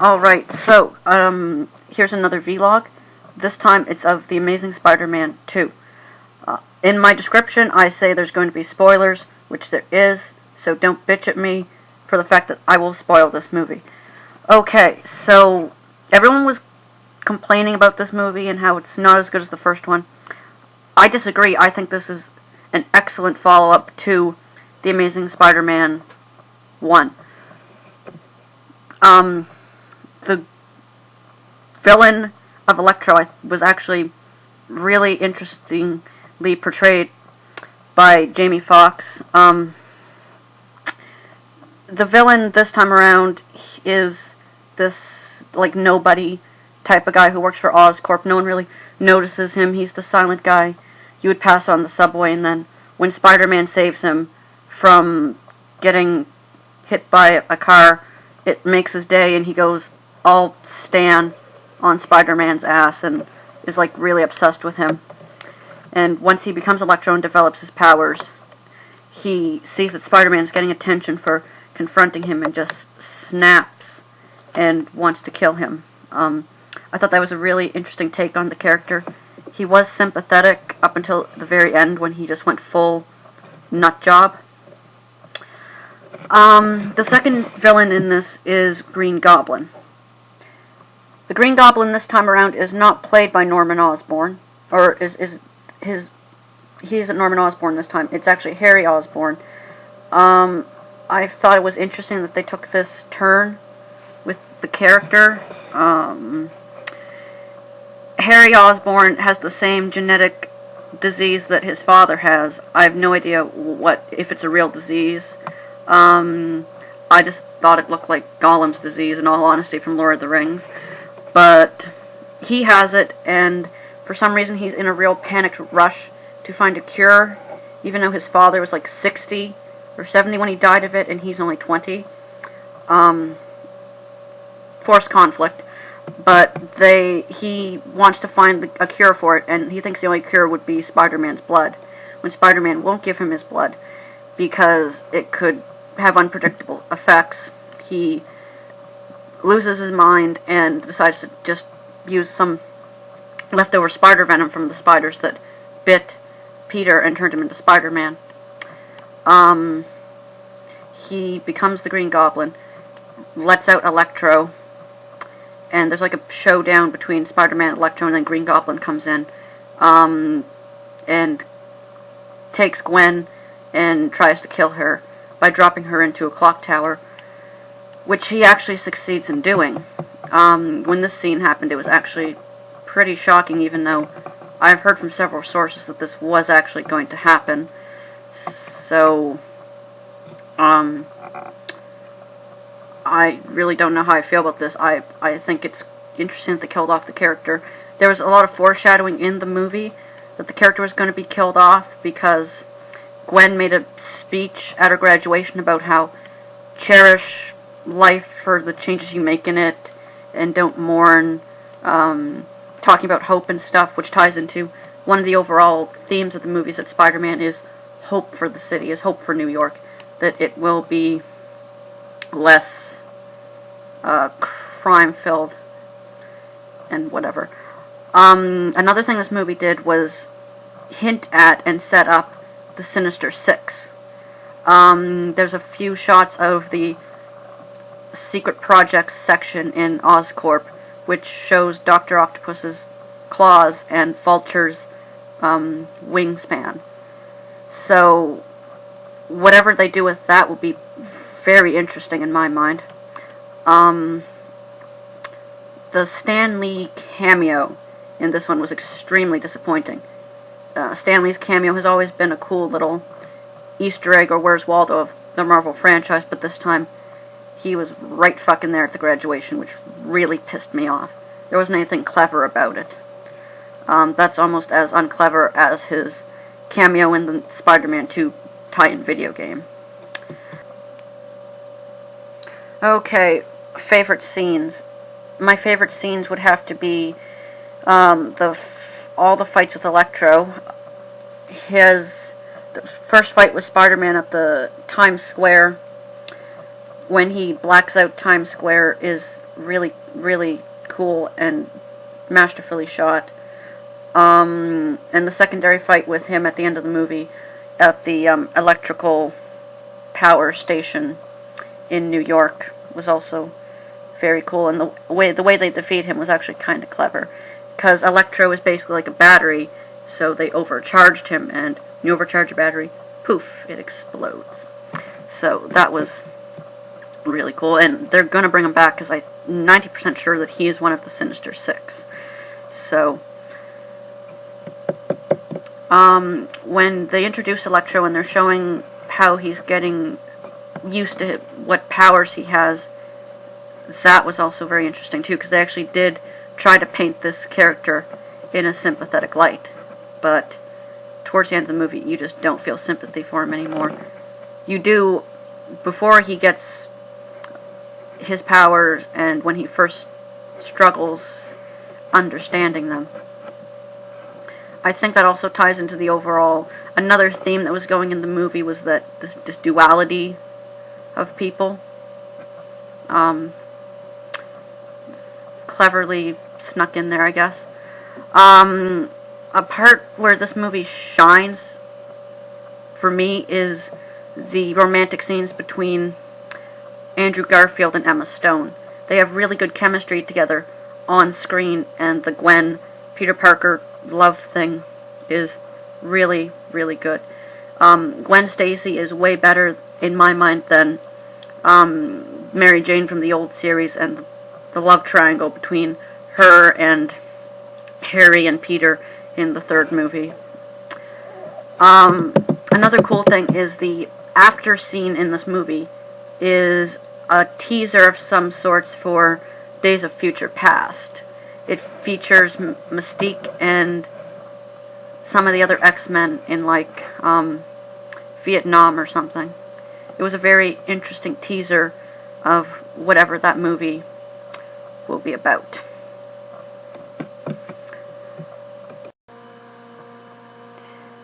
Alright, so, here's another vlog. This time it's of The Amazing Spider-Man 2. In my description, I say there's going to be spoilers, which there is, so don't bitch at me for the fact that I will spoil this movie. Okay, so, everyone was complaining about this movie and how it's not as good as the first one. I disagree. I think this is an excellent follow-up to The Amazing Spider-Man 1. The villain of Electro was actually really interestingly portrayed by Jamie Foxx. The villain this time around is this, like, nobody type of guy who works for Oscorp. No one really notices him. He's the silent guy you would pass on the subway, and then when Spider-Man saves him from getting hit by a car, it makes his day, and he goes all Stan on Spider-Man's ass and is, like, really obsessed with him. And once he becomes Electro and develops his powers, he sees that Spider-Man is getting attention for confronting him and just snaps and wants to kill him. I thought that was a really interesting take on the character. He was sympathetic up until the very end when he just went full nut job. The second villain in this is Green Goblin. The Green Goblin this time around is not played by Norman Osborn, or he isn't Norman Osborn this time. It's actually Harry Osborn. I thought it was interesting that they took this turn with the character. Harry Osborn has the same genetic disease that his father has. I have no idea if it's a real disease. I just thought it looked like Gollum's disease, in all honesty, from Lord of the Rings. But he has it, and for some reason he's in a real panicked rush to find a cure, even though his father was like 60 or 70 when he died of it, and he's only 20. Forced conflict. But he wants to find a cure for it, and he thinks the only cure would be Spider-Man's blood, when Spider-Man won't give him his blood because it could have unpredictable effects. He loses his mind and decides to just use some leftover spider venom from the spiders that bit Peter and turned him into Spider-Man. He becomes the Green Goblin, lets out Electro, and there's like a showdown between Spider-Man and Electro, and then Green Goblin comes in and takes Gwen and tries to kill her by dropping her into a clock tower, which he actually succeeds in doing. When this scene happened, it was actually pretty shocking, even though I've heard from several sources that this was actually going to happen. So, I really don't know how I feel about this. I think it's interesting that they killed off the character. There was a lot of foreshadowing in the movie that the character was going to be killed off because Gwen made a speech at her graduation about how cherish life for the changes you make in it and don't mourn, talking about hope and stuff, which ties into one of the overall themes of the movies that Spider-Man is hope for the city, is hope for New York, that it will be less crime-filled and whatever. Another thing this movie did was hint at and set up the Sinister Six. There's a few shots of the Secret Projects section in Oscorp, which shows Dr. Octopus's claws and Vulture's wingspan. So, whatever they do with that will be very interesting in my mind. The Stan Lee cameo in this one was extremely disappointing. Stan Lee's cameo has always been a cool little Easter egg or Where's Waldo of the Marvel franchise, but this time he was right fucking there at the graduation, which really pissed me off. There wasn't anything clever about it. That's almost as unclever as his cameo in the Spider-Man 2 tie-in video game. Okay, favorite scenes. My favorite scenes would have to be all the fights with Electro. The first fight with Spider-Man at the Times Square. when he blacks out Times Square is really, really cool and masterfully shot. And the secondary fight with him at the end of the movie at the electrical power station in New York was also very cool, and the way they defeat him was actually kind of clever, because Electro is basically like a battery, so they overcharged him, and when you overcharge a battery, poof, it explodes. So that was really cool, and they're gonna bring him back because I'm 90% sure that he is one of the Sinister Six. So when they introduce Electro and they're showing how he's getting used to what powers he has, that was also very interesting too, because they actually did try to paint this character in a sympathetic light, but towards the end of the movie you just don't feel sympathy for him anymore. You do before he gets his powers and when he first struggles understanding them. I think that also ties into the overall, another theme that was going in the movie was that this duality of people. Cleverly snuck in there, I guess. A part where this movie shines for me is the romantic scenes between Andrew Garfield and Emma Stone. They have really good chemistry together on screen, and the Gwen Peter Parker love thing is really, really good. Gwen Stacy is way better in my mind than Mary Jane from the old series, and the love triangle between her and Harry and Peter in the third movie. Another cool thing is the after scene in this movie is a teaser of some sorts for Days of Future Past. It features Mystique and some of the other X-Men in like Vietnam or something. It was a very interesting teaser of whatever that movie will be about.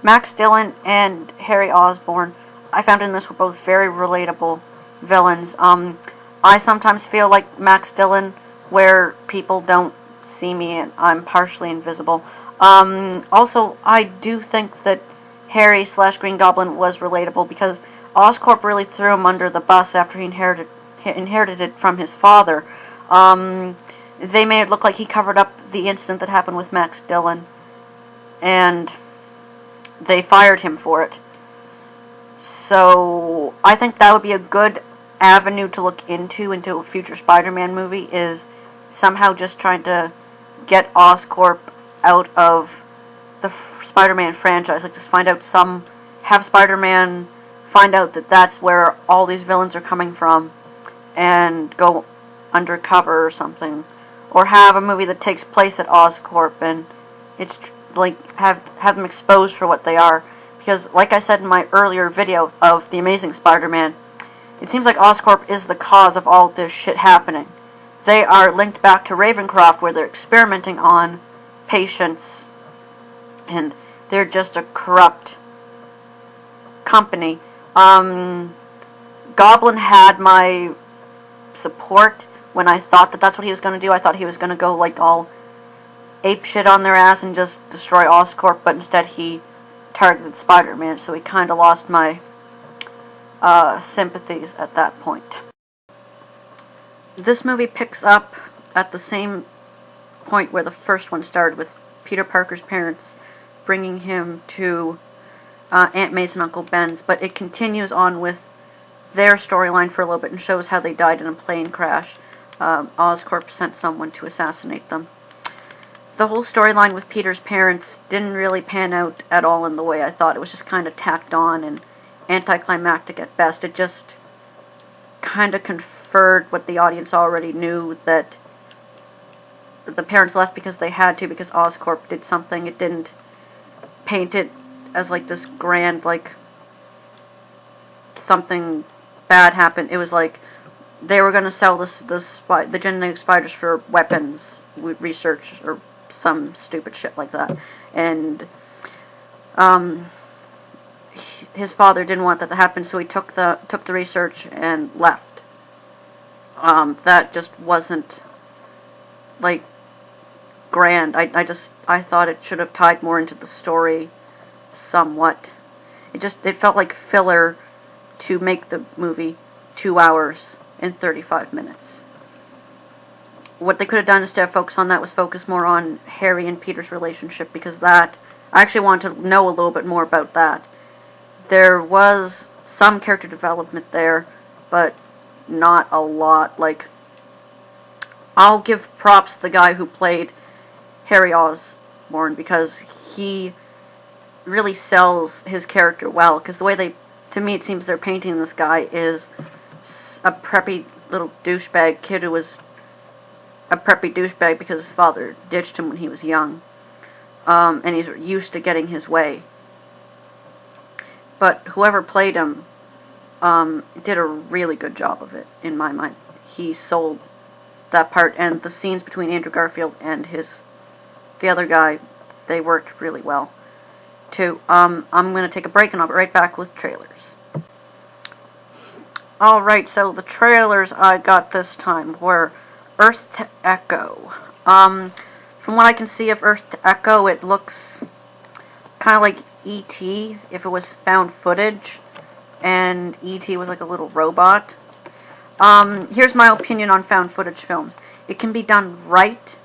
Max Dillon and Harry Osborn, I found in this were both very relatable villains. I sometimes feel like Max Dillon, where people don't see me and I'm partially invisible. Also, I do think that Harry / Green Goblin was relatable because Oscorp really threw him under the bus after he inherited it from his father. They made it look like he covered up the incident that happened with Max Dillon, and they fired him for it. So I think that would be a good avenue to look into a future Spider-Man movie, is somehow just trying to get Oscorp out of the Spider-Man franchise. Like, just have Spider-Man find out that that's where all these villains are coming from and go undercover or something. Or have a movie that takes place at Oscorp and it's like have them exposed for what they are. Because, like I said in my earlier video of The Amazing Spider-Man, it seems like Oscorp is the cause of all this shit happening. They are linked back to Ravencroft, where they're experimenting on patients, and they're just a corrupt company. Goblin had my support when I thought that that's what he was going to do. I thought he was going to go like all ape shit on their ass and just destroy Oscorp, but instead he targeted Spider-Man, so he kind of lost my sympathies at that point. This movie picks up at the same point where the first one started, with Peter Parker's parents bringing him to Aunt May's and Uncle Ben's, but it continues on with their storyline for a little bit and shows how they died in a plane crash. Oscorp sent someone to assassinate them. The whole storyline with Peter's parents didn't really pan out at all in the way I thought. It was just kind of tacked on and anticlimactic at best. It just kind of conferred what the audience already knew, that the parents left because they had to, because Oscorp did something. It didn't paint it as like this grand, like something bad happened. It was like they were going to sell the genetic spiders for weapons research or some stupid shit like that. And his father didn't want that to happen, so he took the research and left. That just wasn't, like, grand. I thought it should have tied more into the story somewhat. It felt like filler to make the movie 2 hours and 35 minutes. What they could have done instead of focus on that was focus more on Harry and Peter's relationship, because that, I actually wanted to know a little bit more about that. There was some character development there, but not a lot. Like, I'll give props to the guy who played Harry Osborn, because he really sells his character well, because the way they, to me it seems they're painting this guy is a preppy little douchebag kid who was a preppy douchebag because his father ditched him when he was young, and he's used to getting his way. But whoever played him did a really good job of it, in my mind. He sold that part, and the scenes between Andrew Garfield and the other guy, they worked really well too. I'm going to take a break and I'll be right back with trailers. Alright, so the trailers I got this time were Earth to Echo. From what I can see of Earth to Echo, it looks kind of like E.T. if it was found footage, and E.T. was like a little robot. Here's my opinion on found footage films. It can be done right,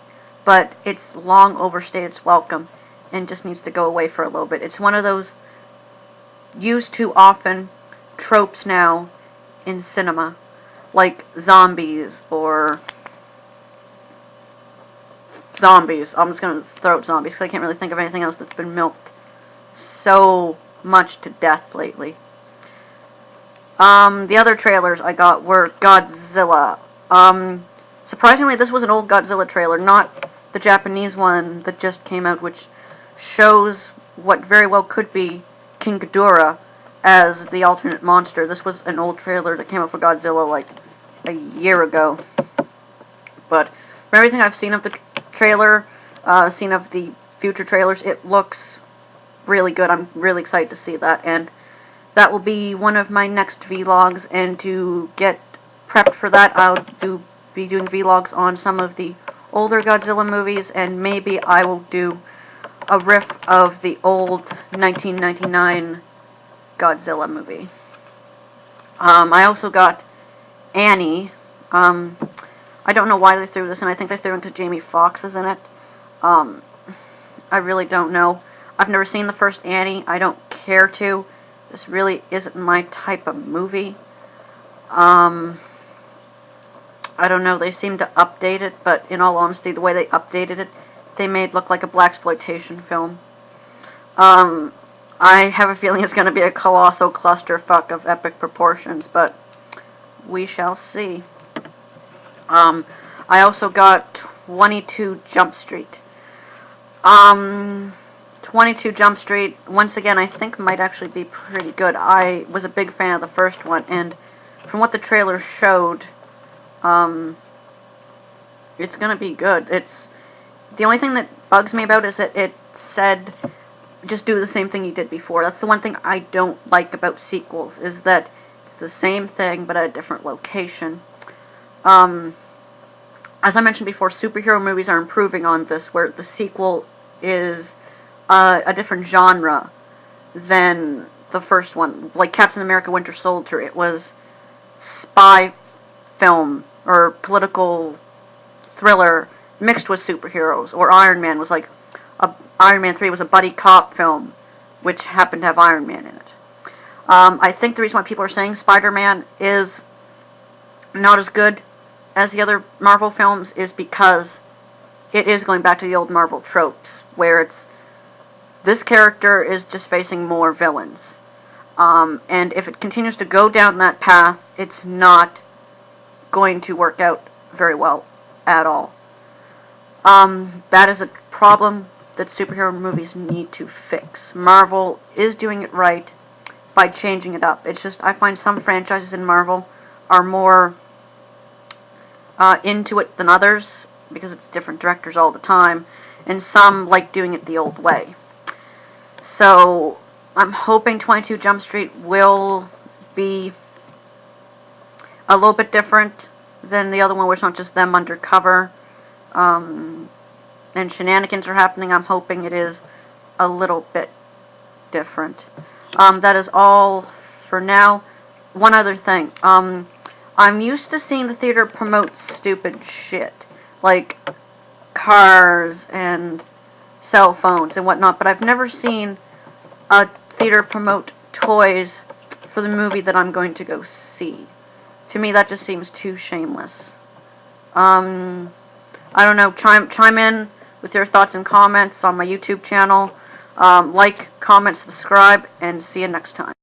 but it's long overstayed its welcome and just needs to go away for a little bit. It's one of those used too often tropes now in cinema, like zombies or zombies. I'm just going to throw out zombies because I can't really think of anything else that's been milked so much to death lately. The other trailers I got were Godzilla. Surprisingly, this was an old Godzilla trailer, not the Japanese one that just came out, which shows what very well could be King Ghidorah as the alternate monster. This was an old trailer that came out for Godzilla like a year ago. But from everything I've seen of the trailer, seen of the future trailers, it looks really good. I'm really excited to see that, and that will be one of my next vlogs, and to get prepped for that, I'll be doing vlogs on some of the older Godzilla movies, and maybe I will do a riff of the old 1999 Godzilla movie. I also got Annie. I don't know why they threw this in. I think they threw it because Jamie Foxx is in it. I really don't know. I've never seen the first Annie. I don't care to. This really isn't my type of movie. I don't know, they seem to update it, but in all honesty, the way they updated it, they made it look like a blaxploitation film. I have a feeling it's going to be a colossal clusterfuck of epic proportions, but we shall see. I also got 22 Jump Street. 22 Jump Street, once again, I think might actually be pretty good. I was a big fan of the first one, and from what the trailer showed, it's gonna be good. It's the only thing that bugs me about it is that it said just do the same thing you did before. That's the one thing I don't like about sequels, is that it's the same thing but at a different location. As I mentioned before, superhero movies are improving on this, where the sequel is a different genre than the first one. Like Captain America Winter Soldier, it was spy film or political thriller mixed with superheroes. Or Iron Man was like, Iron Man 3 was a buddy cop film, which happened to have Iron Man in it. I think the reason why people are saying Spider-Man is not as good as the other Marvel films is because it is going back to the old Marvel tropes, where it's this character is just facing more villains. And if it continues to go down that path, it's not going to work out very well at all. That is a problem that superhero movies need to fix. Marvel is doing it right by changing it up. It's just, I find some franchises in Marvel are more into it than others, because it's different directors all the time, and some like doing it the old way. So I'm hoping 22 Jump Street will be a little bit different than the other one, where it's not just them undercover, and shenanigans are happening. I'm hoping it is a little bit different. That is all for now. One other thing. I'm used to seeing the theater promote stupid shit, like cars and cell phones and whatnot, but I've never seen a theater promote toys for the movie that I'm going to go see. To me, that just seems too shameless. I don't know. Chime in with your thoughts and comments on my YouTube channel. Like, comment, subscribe, and see you next time.